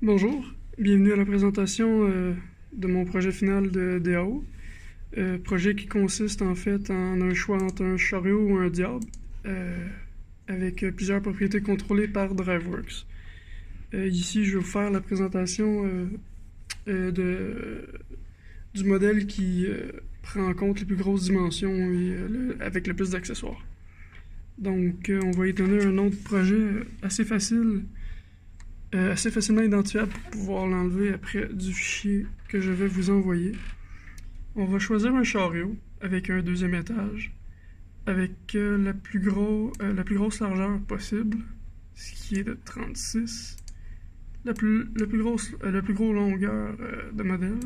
Bonjour, bienvenue à la présentation de mon projet final de DAO. Projet qui consiste en fait en un choix entre un chariot ou un diable, avec plusieurs propriétés contrôlées par DriveWorks. Ici, je vais vous faire la présentation du modèle qui prend en compte les plus grosses dimensions et avec le plus d'accessoires. Donc, on va y donner un nom de projet assez facile, assez facilement identifiable pour pouvoir l'enlever après du fichier que je vais vous envoyer. On va choisir un chariot avec un deuxième étage, avec la plus grosse largeur possible, ce qui est de 36, le plus gros longueur de modèle,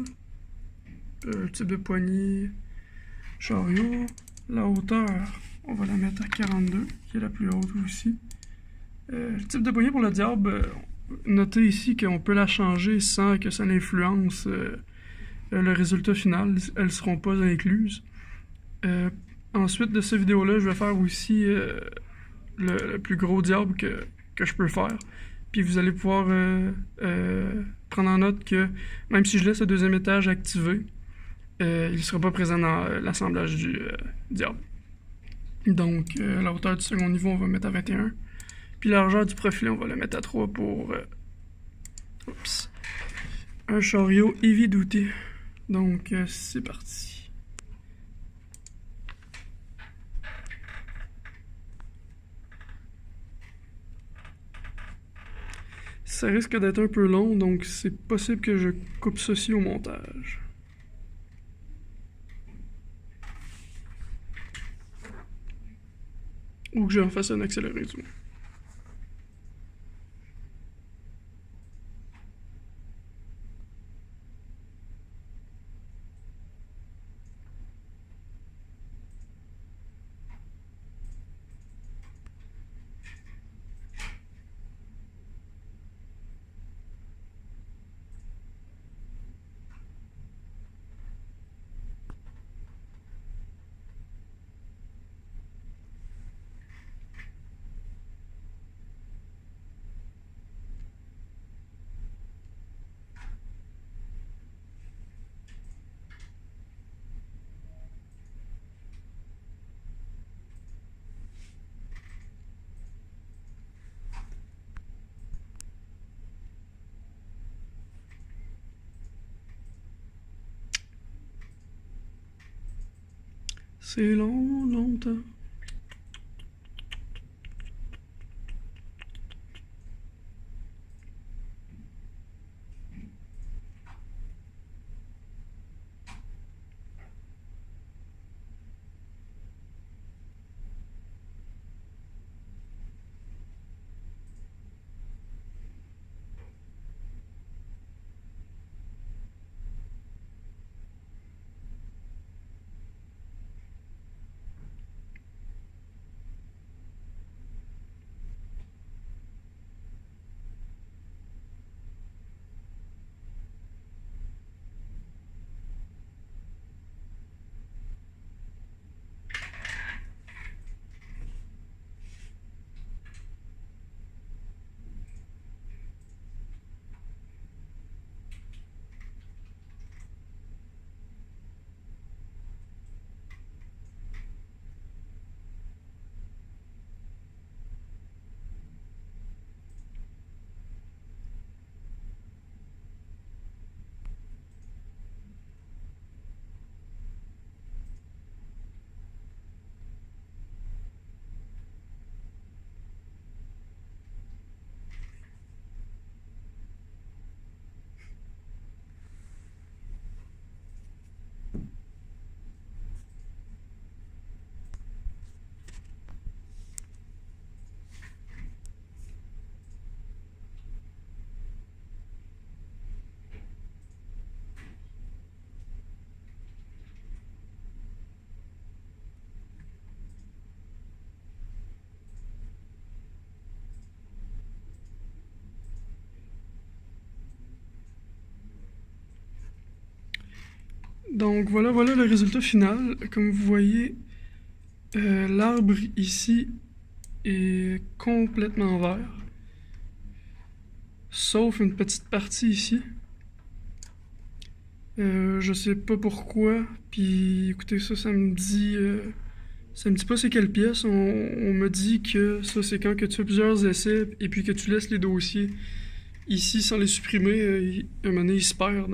type de poignée, chariot, la hauteur, on va la mettre à 42, qui est la plus haute aussi. Le type de poignée pour le diable, notez ici qu'on peut la changer sans que ça influence le résultat final. Elles ne seront pas incluses. Ensuite de cette vidéo-là, je vais faire aussi le plus gros diable que je peux faire. Puis vous allez pouvoir prendre en note que même si je laisse le deuxième étage activé, il ne sera pas présent dans l'assemblage du diable. Donc, la hauteur du second niveau, on va mettre à 21. Puis la largeur du profil, on va la mettre à 3 pour un chariot heavy duty. Donc, c'est parti. Ça risque d'être un peu long, donc c'est possible que je coupe ceci au montage. Ou que j'en fasse un accéléré du moins. C'est long, longtemps. Donc voilà le résultat final. Comme vous voyez, l'arbre ici est complètement vert. sauf une petite partie ici. Je sais pas pourquoi, puis écoutez, ça me dit... ça me dit pas c'est quelle pièce, on me dit que ça c'est quand que tu fais plusieurs essais et puis que tu laisses les dossiers ici sans les supprimer, un moment donné il se perd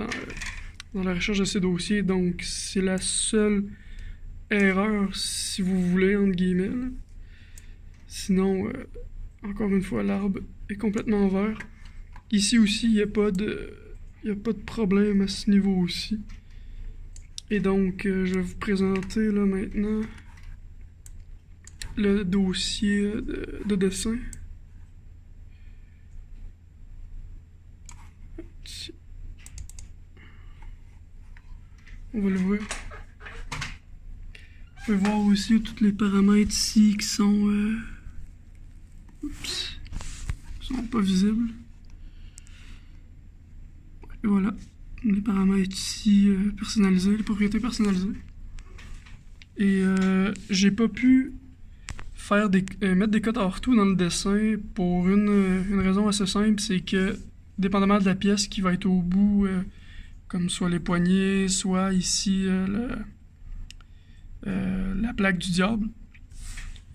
dans la recherche de ces dossiers, donc c'est la seule erreur si vous voulez, entre guillemets. Là. Sinon, encore une fois, l'arbre est complètement vert. Ici aussi, il n'y a pas de problème à ce niveau aussi. Et donc, je vais vous présenter là maintenant le dossier de dessin. On va l'ouvrir. Vous pouvez voir aussi tous les paramètres ici qui sont... sont pas visibles. Et voilà. Les paramètres ici personnalisés, les propriétés personnalisées. Et j'ai pas pu faire mettre des codes hors-tout dans le dessin pour une raison assez simple, c'est que dépendamment de la pièce qui va être au bout, comme soit les poignées, soit ici la plaque du diable,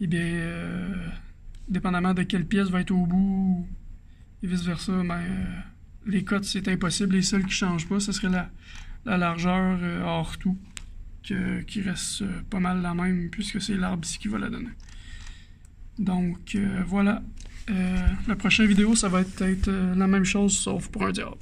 et bien dépendamment de quelle pièce va être au bout et vice versa, les codes c'est impossible. Les seuls qui changent pas, ce serait la largeur hors tout qui reste pas mal la même puisque c'est l'arbre ici qui va la donner. Donc voilà, la prochaine vidéo ça va être la même chose sauf pour un diable.